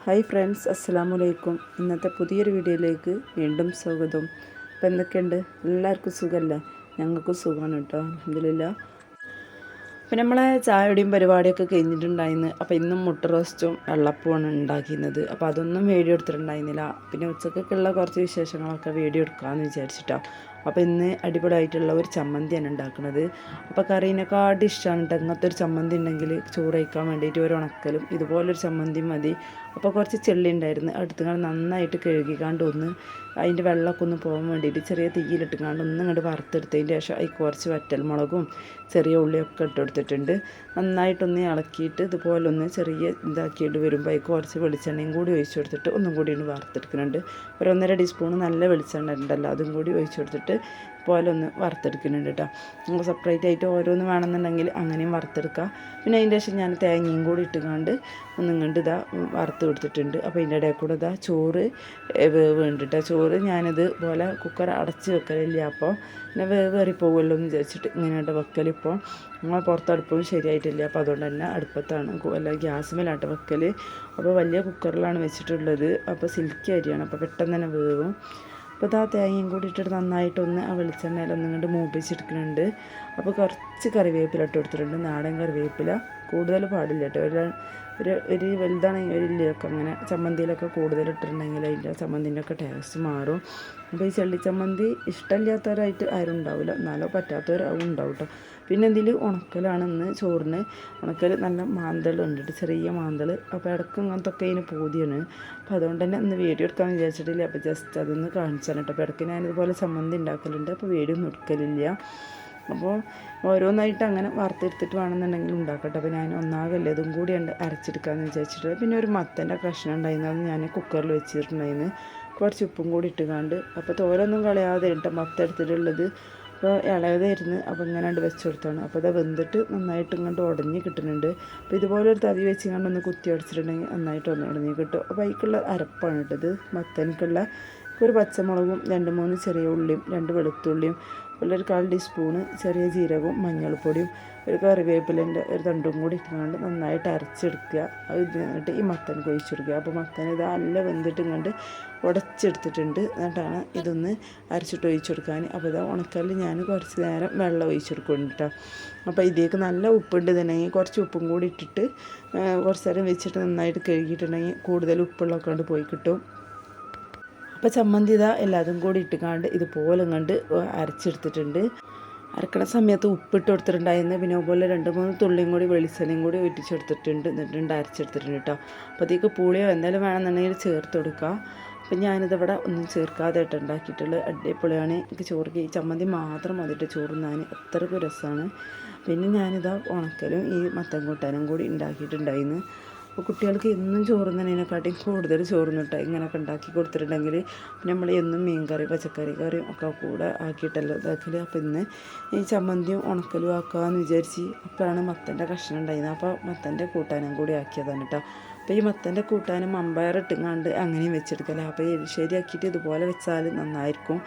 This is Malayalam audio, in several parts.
ഹായ് ഫ്രണ്ട്സ്, അസ്സലാമു അലൈക്കും. ഇന്നത്തെ പുതിയൊരു വീഡിയോയിലേക്ക് വീണ്ടും സ്വാഗതം. അപ്പോൾ എന്തൊക്കെയുണ്ട്, എല്ലാവർക്കും സുഖമല്ലേ? ഞങ്ങൾക്കും സുഖമാണ് കേട്ടോ, അൽഹംദുലില്ലാ. അപ്പോൾ നമ്മളെ ചായയുടെയും പരിപാടിയൊക്കെ കഴിഞ്ഞിട്ടുണ്ടായിരുന്നു. അപ്പോൾ ഇന്നും മുട്ട റോസ്റ്റും വെള്ളപ്പവുമാണ് ഉണ്ടാക്കിയിരുന്നത്. അപ്പോൾ അതൊന്നും വീഡിയോ എടുത്തിട്ടുണ്ടായിരുന്നില്ല. പിന്നെ ഉച്ചക്കൊക്കെയുള്ള കുറച്ച് വിശേഷങ്ങളൊക്കെ വീഡിയോ എടുക്കാമെന്ന് വിചാരിച്ചിട്ടാണ്. അപ്പോൾ ഇന്ന് അടിപൊളിയായിട്ടുള്ള ഒരു ചമ്മന്തിയാണ് ഉണ്ടാക്കുന്നത്. അപ്പോൾ കറീനെക്കാട് ഇഷ്ടമാണ് കേട്ടോ. അങ്ങനത്തെ ഒരു ചമ്മന്തി ഉണ്ടെങ്കിൽ ചോറ് കഴിക്കാൻ വേണ്ടിയിട്ട് ഒരു ഉണക്കലും ഇതുപോലൊരു ചമ്മന്തി മതി. അപ്പോൾ കുറച്ച് ചെള്ളി ഉണ്ടായിരുന്നു, എടുത്തുകൊണ്ട് നന്നായിട്ട് കഴുകിക്കാണ്ട് ഒന്ന് അതിൻ്റെ വെള്ളമൊക്കെ ഒന്ന് പോകാൻ വേണ്ടിയിട്ട് ചെറിയ തീയിലിട്ടുകൊണ്ട് ഒന്നും ഇങ്ങോട്ട് വറുത്തെടുത്തതിൻ്റെ ശേഷം അതിൽ കുറച്ച് വറ്റൽമുളകും ചെറിയ ഉള്ളിയൊക്കെ ഇട്ടെടുത്തിട്ടുണ്ട്. നന്നായിട്ടൊന്ന് ഇളക്കിയിട്ട് ഇതുപോലെ ഒന്ന് ചെറിയ ഇതാക്കിയിട്ട് വരുമ്പോൾ അതിൽ കുറച്ച് വെളിച്ചെണ്ണയും കൂടി ഒഴിച്ചു കൊടുത്തിട്ട് ഒന്നും കൂടി ഒന്ന് വറുത്തെടുക്കുന്നുണ്ട്. ഒരു 1.5 ടീസ്പൂൺ നല്ല വെളിച്ചെണ്ണ ഉണ്ടല്ലോ, അതും കൂടി ഒഴിച്ചു കൊടുത്തിട്ട് പോലെ ഒന്ന് വറുത്തെടുക്കുന്നുണ്ട് കേട്ടോ. നമുക്ക് സെപ്പറേറ്റ് ആയിട്ട് ഓരോന്ന് വേണമെന്നുണ്ടെങ്കിൽ അങ്ങനെയും വറുത്തെടുക്കുക. പിന്നെ അതിൻ്റെ ശേഷം ഞാൻ തേങ്ങയും കൂടി ഇട്ടുകൊണ്ട് ഒന്നും കണ്ട് ഇതാ വറുത്ത് കൊടുത്തിട്ടുണ്ട്. അപ്പോൾ ഇതിൻ്റെ ഇടയിൽ കൂടെ ഇതാ ചോറ് വേവ് കണ്ടിട്ട് ചോറ് ഞാനിത് പോലെ കുക്കർ അടച്ച് വെക്കലില്ല. അപ്പോൾ പിന്നെ വേവേറി പോകുമല്ലോ എന്ന് വിചാരിച്ചിട്ട് ഇങ്ങനെയായിട്ട് വെക്കലിപ്പോൾ നമ്മൾ പുറത്തടുപ്പും ശരിയായിട്ടില്ല. അപ്പോൾ അതുകൊണ്ട് തന്നെ അടുപ്പത്താണ് അല്ല ഗ്യാസുമേലാട്ട് വെക്കൽ. അപ്പോൾ വലിയ കുക്കറിലാണ് വെച്ചിട്ടുള്ളത്. അപ്പോൾ സിൽക്കി അരിയാണ്, അപ്പോൾ പെട്ടെന്ന് തന്നെ വേവും. അപ്പോൾ ആ തേങ്ങയും കൂടി ഇട്ടിട്ട് നന്നായിട്ടൊന്ന് ആ വെളിച്ചെണ്ണയിലൊന്നും കൊണ്ട് മൂപ്പിച്ചെടുക്കുന്നുണ്ട്. അപ്പോൾ കുറച്ച് കറിവേപ്പില ഇട്ട് കൊടുത്തിട്ടുണ്ട്, നാടൻ കറിവേപ്പില. കൂടുതൽ പാടില്ല കേട്ടോ. ഒരു വലുതാണെങ്കിൽ ഒരു ഇല്ലയൊക്കെ അങ്ങനെ ചമ്മന്തിയിലൊക്കെ കൂടുതൽ ഇട്ടിട്ടുണ്ടെങ്കിൽ അതിൻ്റെ ചമ്മന്തിൻ്റെ ഒക്കെ ടേസ്റ്റ് മാറും. അപ്പോൾ ഈ ചെള്ളി ചമ്മന്തി ഇഷ്ടമില്ലാത്തവരായിട്ട് ആരും ഉണ്ടാവില്ല, എന്നാലോ പറ്റാത്തവരാവും ഉണ്ടാവും കേട്ടോ. പിന്നെ ഇതിൽ ഉണക്കലാണ് ഇന്ന് ചോറിന്. ഉണക്കൽ നല്ല മാന്തളുണ്ട് കേട്ടോ, ചെറിയ മാന്തൾ. അപ്പോൾ ഇടയ്ക്ക് ഇങ്ങനത്തെ ഒക്കെ അതിന് പൂതിയാണ്. അപ്പോൾ അതുകൊണ്ട് തന്നെ ഇന്ന് വീഡിയോ എടുക്കാൻ വിചാരിച്ചിട്ടില്ല. അപ്പോൾ ജസ്റ്റ് അതൊന്ന് കാണിച്ചാൽ കേട്ടോ. അപ്പോൾ ഇടയ്ക്ക് ഞാനിതുപോലെ ചമ്മന്തി ഉണ്ടാക്കലുണ്ട്, അപ്പോൾ വീഡിയോ ഒന്നും എടുക്കലില്ല. അപ്പോൾ ഓരോന്നായിട്ട് അങ്ങനെ വറുത്തെടുത്തിട്ട് വേണമെന്നുണ്ടെങ്കിൽ ഉണ്ടാക്കട്ടെ. അപ്പോൾ ഞാൻ ഒന്നാകല്ലേ ഇതും കൂടി അരച്ചെടുക്കാമെന്ന് വിചാരിച്ചിട്ട്. പിന്നെ ഒരു മത്തൻ്റെ കഷ്ണം ഉണ്ടായിരുന്നു, അത് ഞാൻ കുക്കറിൽ വെച്ചിട്ടുണ്ടായിരുന്നു. കുറച്ച് ഉപ്പും കൂടി ഇട്ടുകൊണ്ട്, അപ്പോൾ തോരൊന്നും കളയാതെ കേട്ടോ മത്തം എടുത്തിട്ടുള്ളത്. അപ്പോൾ ഇളയതായിരുന്നു, അപ്പോൾ ഇങ്ങനെ വെച്ച് കൊടുത്താണ്. അപ്പോൾ അത് വെന്തിട്ട് നന്നായിട്ട് ഇങ്ങോട്ട് ഉടഞ്ഞ് കിട്ടുന്നുണ്ട്. അപ്പോൾ ഇതുപോലെ ഒരു തവി വെച്ച് ഇങ്ങോട്ട് ഒന്ന് കുത്തി അടിച്ചിട്ടുണ്ടെങ്കിൽ നന്നായിട്ട് ഒന്ന് ഉടഞ്ഞ് കിട്ടും. അപ്പോൾ അതിലേക്കുള്ള അരപ്പാണ് ഇട്ടത്. മത്തനിക്കുള്ള ഒരു പച്ചമുളകും 2-3 ചെറിയ ഉള്ളിയും 2 വെളുത്തുള്ളിയും ഒരു 1/4 ടീസ്പൂണ് ചെറിയ ജീരകവും മഞ്ഞൾപ്പൊടിയും ഒരു കറിവേപ്പിലേൻ്റെ ഒരു തണ്ടും കൂടി ഇട്ടുകൊണ്ട് നന്നായിട്ട് അരച്ചെടുക്കുക. അത് എന്നിട്ട് ഈ മത്തൻ കൊഴിച്ചെടുക്കുക. അപ്പോൾ മത്തൻ ഇത് നല്ല വെന്തിട്ട് ഇങ്ങോട്ട് ഉടച്ചെടുത്തിട്ടുണ്ട്. എന്നിട്ടാണ് ഇതൊന്ന് അരച്ചിട്ട് ഒഴിച്ചു കൊടുക്കാൻ. അപ്പോൾ ഇത് ഉണക്കലിൽ ഞാൻ കുറച്ച് നേരം വെള്ളം ഒഴിച്ചു കൊടുക്കുന്നുണ്ട് കേട്ടോ. അപ്പോൾ ഇതിലേക്ക് നല്ല ഉപ്പുണ്ട് ഇതുണ്ടെങ്കിൽ കുറച്ച് ഉപ്പും കൂടി ഇട്ടിട്ട് കുറച്ച് നേരം വെച്ചിട്ട് നന്നായിട്ട് കഴുകിയിട്ടുണ്ടെങ്കിൽ കൂടുതൽ ഉപ്പുള്ളൊക്കെ കൊണ്ട് പോയി കിട്ടും. അപ്പോൾ ചമ്മന്തി ഇതാ എല്ലാതും കൂടി ഇട്ടുകൊണ്ട് ഇതുപോലെ കണ്ട് അരച്ചെടുത്തിട്ടുണ്ട്. അരക്കണ സമയത്ത് ഉപ്പിട്ട് കൊടുത്തിട്ടുണ്ടായിരുന്നു. പിന്നെ അതുപോലെ 2-3 തുള്ളിയും കൂടി വെളിച്ചെണ്ണയും കൂടി ഒറ്റിച്ചെടുത്തിട്ടുണ്ട്, എന്നിട്ടുണ്ട് അരച്ചെടുത്തിട്ടുണ്ട് കേട്ടോ. അപ്പോൾ അതിലേക്ക് പുളിയോ എന്തായാലും വേണമെന്നുണ്ടെങ്കിൽ ചേർത്ത് കൊടുക്കുക. അപ്പം ഞാനിതിവിടെ ഒന്നും ചേർക്കാതെ ആയിട്ട് ഉണ്ടാക്കിയിട്ടുള്ളത്. അടിപൊളിയാണ്. എനിക്ക് ചോറ് ഈ ചമ്മന്തി മാത്രം മതിയിട്ട് ചോറുന്നാൻ അത്രയ്ക്ക് രസമാണ്. പിന്നെ ഞാനിതാ ഉണക്കലും ഈ മത്തൻ കൂട്ടാനും കൂടി ഉണ്ടാക്കിയിട്ടുണ്ടായിരുന്നു. അപ്പോൾ കുട്ടികൾക്ക് എന്നും ചോറുന്നതിനെക്കാട്ടിയും കൂടുതൽ ചോറുന്നിട്ടാൽ ഇങ്ങനെയൊക്കെ ഉണ്ടാക്കി കൊടുത്തിട്ടുണ്ടെങ്കിൽ പിന്നെ നമ്മൾ എന്നും മീൻ കറി പച്ചക്കറി കറിയും ഒക്കെ കൂടെ ആക്കിയിട്ടല്ലോ ഇതാക്കൽ. അപ്പോൾ ഇന്ന് ഈ ചമ്മന്തിയും ഉണക്കലും ആക്കാമെന്ന് വിചാരിച്ച് അപ്പോഴാണ് മത്തൻ്റെ കഷ്ണം ഉണ്ടായിരുന്നത്. അപ്പോൾ മത്തൻ്റെ കൂട്ടാനും കൂടി ആക്കിയതാണ് കേട്ടോ. അപ്പോൾ ഈ മത്തൻ്റെ കൂട്ടാനും മമ്പയർ ഇട്ടുങ്ങാണ്ട് അങ്ങനെയും വെച്ചെടുക്കല. അപ്പോൾ എരിശ്ശേരി ആക്കിയിട്ട് ഇതുപോലെ വെച്ചാൽ നന്നായിരിക്കും.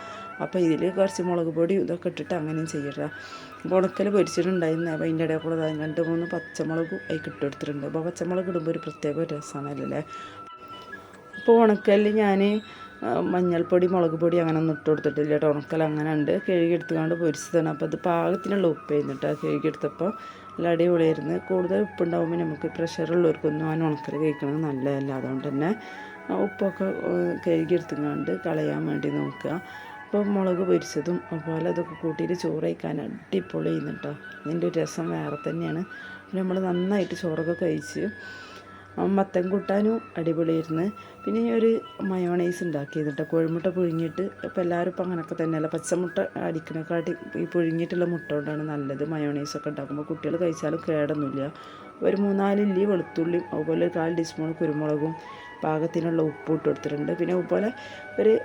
അപ്പോൾ ഇതിൽ കുറച്ച് മുളക് പൊടി ഇതൊക്കെ ഇട്ടിട്ട് അങ്ങനെയും ചെയ്യട്ടോ. അപ്പോൾ ഉണക്കൽ പൊരിച്ചിട്ടുണ്ടായിരുന്നു. അപ്പോൾ അതിൻ്റെ ഇടയിൽ കൂടെ 2-3 പച്ചമുളകും അതിൽ ഇട്ടെടുത്തിട്ടുണ്ട്. അപ്പോൾ പച്ചമുളക് ഇടുമ്പോൾ ഒരു പ്രത്യേക രസമാണല്ലേ. അപ്പോൾ ഉണക്കലിൽ ഞാൻ മഞ്ഞൾപ്പൊടി മുളക് പൊടി അങ്ങനെ ഒന്നും ഇട്ട് കൊടുത്തിട്ടില്ല കേട്ടോ. ഉണക്കൽ അങ്ങനെ ഉണ്ട്, കഴുകിയെടുത്തുകൊണ്ട് പൊരിച്ചതാണ്. അപ്പോൾ അത് പാകത്തിനുള്ള ഉപ്പ് കഴിഞ്ഞിട്ട് കഴുകിയെടുത്തപ്പോൾ നല്ല അടിപൊളിയായിരുന്നു. കൂടുതൽ ഉപ്പുണ്ടാകുമ്പോൾ നമുക്ക് പ്രഷറുള്ളവർക്കൊന്നും ആ ഉണക്കൽ കഴിക്കണത് നല്ലതല്ല. അതുകൊണ്ട് തന്നെ ഉപ്പൊക്കെ കഴുകിയെടുത്തുകൊണ്ട് കളയാൻ വേണ്ടി നോക്കുക. അപ്പോൾ മുളക് പൊരിച്ചതും അതുപോലെ അതൊക്കെ കൂട്ടിയിട്ട് ചോറ് കഴിക്കാൻ അടിപൊളി ചെയ്യുന്നുട്ടോ. അതിൻ്റെ ഒരു രസം വേറെ തന്നെയാണ്. നമ്മൾ നന്നായിട്ട് ചോറൊക്കെ കഴിച്ച് മത്തൻ കൂട്ടാനും അടിപൊളിയായിരുന്നു. പിന്നെ ഒരു മയോണൈസ് ഉണ്ടാക്കിയത് കേട്ടോ, കോഴിമുട്ട പുഴുങ്ങിയിട്ട്. ഇപ്പോൾ എല്ലാവരും ഇപ്പോൾ അങ്ങനെയൊക്കെ തന്നെയല്ല, പച്ചമുട്ട അടിക്കണേക്കാട്ടി ഈ പുഴുങ്ങിയിട്ടുള്ള മുട്ട കൊണ്ടാണ് നല്ലത്. മയോണൈസൊക്കെ ഉണ്ടാക്കുമ്പോൾ കുട്ടികൾ കഴിച്ചാലും കേടൊന്നുമില്ല. ഒരു 3-4 ഇല്ലി വെളുത്തുള്ളിയും അതുപോലെ 1/4 ടീസ്പൂൺ കുരുമുളകും പാകത്തിനുള്ള ഉപ്പും ഇട്ട് കൊടുത്തിട്ടുണ്ട്. പിന്നെ അതുപോലെ ഒരു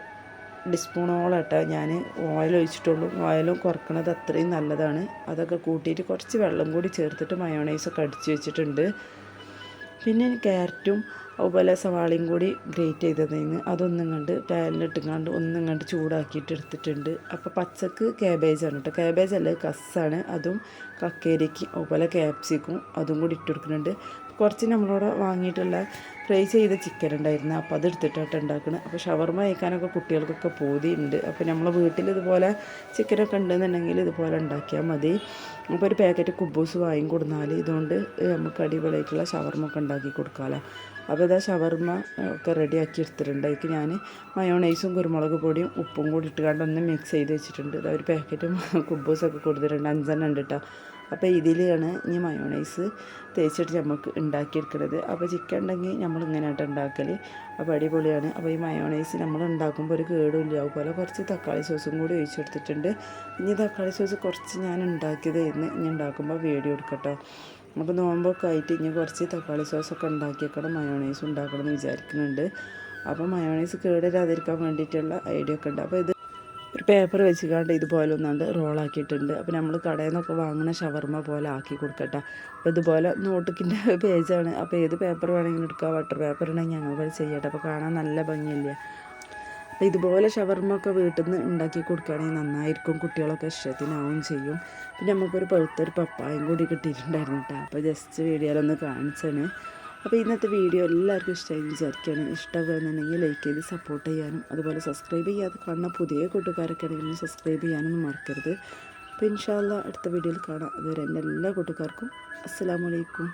ടീസ്പൂണോളം ഇട്ടാൽ ഞാൻ ഓയിൽ ഒഴിച്ചിട്ടുള്ളൂ. ഓയിലും കുറക്കണത് അത്രയും നല്ലതാണ്. അതൊക്കെ കൂട്ടിയിട്ട് കുറച്ച് വെള്ളം കൂടി ചേർത്തിട്ട് മയോണൈസൊക്കെ അടിച്ച് വെച്ചിട്ടുണ്ട്. പിന്നെ ക്യാരറ്റും അതുപോലെ സവാളയും കൂടി ഗ്രേറ്റ് ചെയ്തതിന് അതൊന്നും കണ്ട് പാനിലിട്ടുങ്ങാണ്ട് ഒന്നും കണ്ട് ചൂടാക്കിയിട്ട് എടുത്തിട്ടുണ്ട്. അപ്പോൾ പച്ചക്ക് ക്യാബേജാണ് കേട്ടോ, ക്യാബേജ് അല്ല കസ്സാണ്. അതും കക്കേരിക്ക് അതുപോലെ ക്യാപ്സിക്കും അതും കൂടി ഇട്ട് കൊടുക്കുന്നുണ്ട്. കുറച്ച് നമ്മളോട് വാങ്ങിയിട്ടുള്ള ഫ്രൈ ചെയ്ത ചിക്കൻ ഉണ്ടായിരുന്നു. അപ്പോൾ അത് എടുത്തിട്ടാണ് ഉണ്ടാക്കുന്നത്. അപ്പോൾ ഷവർമ കഴിക്കാനൊക്കെ കുട്ടികൾക്കൊക്കെ പൂതിയുണ്ട്. അപ്പോൾ നമ്മൾ വീട്ടിൽ ഇതുപോലെ ചിക്കനൊക്കെ ഉണ്ടെന്നുണ്ടെങ്കിൽ ഇതുപോലെ ഉണ്ടാക്കിയാൽ മതി. അപ്പോൾ ഒരു പാക്കറ്റ് കുബൂസ് വാങ്ങി കൊടുന്നാൽ ഇതുകൊണ്ട് നമുക്ക് അടിപൊളിയായിട്ടുള്ള ഷവർമ ഒക്കെ ഉണ്ടാക്കി കൊടുക്കാമല്ലോ. അപ്പോൾ ഇതാ ഷവർമ ഒക്കെ റെഡിയാക്കി എടുത്തിട്ടുണ്ട്. അതിലേക്ക് ഞാൻ മയോണൈസും കുരുമുളക് പൊടിയും ഉപ്പും കൂടി ഇട്ടുകൊണ്ട് ഒന്ന് മിക്സ് ചെയ്ത് വെച്ചിട്ടുണ്ട്. ഇതാ ഒരു പാക്കറ്റ് കുബൂസൊക്കെ കൊടുത്തിട്ടുണ്ട്, 5 ഉണ്ട് കേട്ടോ. അപ്പോൾ ഇതിലാണ് ഇനി മയോണൈസ് തേച്ചിട്ട് നമുക്ക് ഉണ്ടാക്കിയെടുക്കുന്നത്. അപ്പോൾ ചിക്കൻ ഉണ്ടെങ്കിൽ നമ്മൾ ഇങ്ങനെയായിട്ട് ഉണ്ടാക്കൽ. അപ്പോൾ അടിപൊളിയാണ്. അപ്പോൾ ഈ മയോണൈസ് നമ്മൾ ഉണ്ടാക്കുമ്പോൾ ഒരു കേടുമില്ല. അതുപോലെ കുറച്ച് തക്കാളി സോസും കൂടി ഒഴിച്ചെടുത്തിട്ടുണ്ട്. ഇനി തക്കാളി സോസ് കുറച്ച് ഞാൻ ഉണ്ടാക്കിയത് ഇന്ന് ഇനി ഉണ്ടാക്കുമ്പോൾ വീഡിയോ എടുക്കട്ടോ. അപ്പോൾ നോമ്പൊക്കെ ആയിട്ട് ഇനി കുറച്ച് തക്കാളി സോസൊക്കെ ഉണ്ടാക്കിയേക്കണം, മയോണൈസ് ഉണ്ടാക്കണം എന്ന് വിചാരിക്കുന്നുണ്ട്. അപ്പോൾ മയോണൈസ് കേടില്ലാതിരിക്കാൻ വേണ്ടിയിട്ടുള്ള ഐഡിയ ഒക്കെ ഉണ്ട്. അപ്പോൾ ഇത് ഒരു പേപ്പർ വെച്ചിക്കാണ്ട് ഇതുപോലെ ഒന്നാണ്ട് റോളാക്കിയിട്ടുണ്ട്. അപ്പോൾ നമ്മൾ കടയിൽ നിന്നൊക്കെ വാങ്ങുന്ന ഷവർമ പോലെ ആക്കി കൊടുക്കട്ടെ. അപ്പോൾ ഇതുപോലെ നോട്ടിക്കിൻ്റെ പേജാണ്. അപ്പോൾ ഏത് പേപ്പർ വേണമെങ്കിലും എടുക്കുക, ബട്ടർ പേപ്പർ ഉണ്ടെങ്കിൽ ഞങ്ങൾ ചെയ്യട്ടെ. അപ്പോൾ കാണാൻ നല്ല ഭംഗിയില്ല. അപ്പോൾ ഇതുപോലെ ഷവർമ ഒക്കെ വീട്ടിൽ നിന്ന് ഉണ്ടാക്കി കൊടുക്കുകയാണെങ്കിൽ നന്നായിരിക്കും, കുട്ടികളൊക്കെ ഇഷ്ടത്തിനാവും ചെയ്യും. പിന്നെ നമുക്കൊരു പഴുത്തൊരു പപ്പായും കൂടി കിട്ടിയിട്ടുണ്ടായിരുന്നു കേട്ടോ. അപ്പോൾ ജസ്റ്റ് വീഡിയോയിലൊന്ന് കാണിച്ചാണ്. അപ്പോൾ ഇന്നത്തെ വീഡിയോ എല്ലാവർക്കും ഇഷ്ടമായി വിചാരിക്കുകയാണ്. ഇഷ്ടമാകുന്നുണ്ടെങ്കിൽ ലൈക്ക് ചെയ്ത് സപ്പോർട്ട് ചെയ്യാനും അതുപോലെ സബ്സ്ക്രൈബ് ചെയ്യാതെ കാണുന്ന പുതിയ കൂട്ടുകാരൊക്കെ ആണെങ്കിലും സബ്സ്ക്രൈബ് ചെയ്യാനൊന്നും മറക്കരുത്. അപ്പോൾ ഇൻഷാ അല്ലാഹ് അടുത്ത വീഡിയോയിൽ കാണാം. അതുവരെ എൻ്റെ എല്ലാ കൂട്ടുകാർക്കും അസ്സലാമു അലൈക്കും.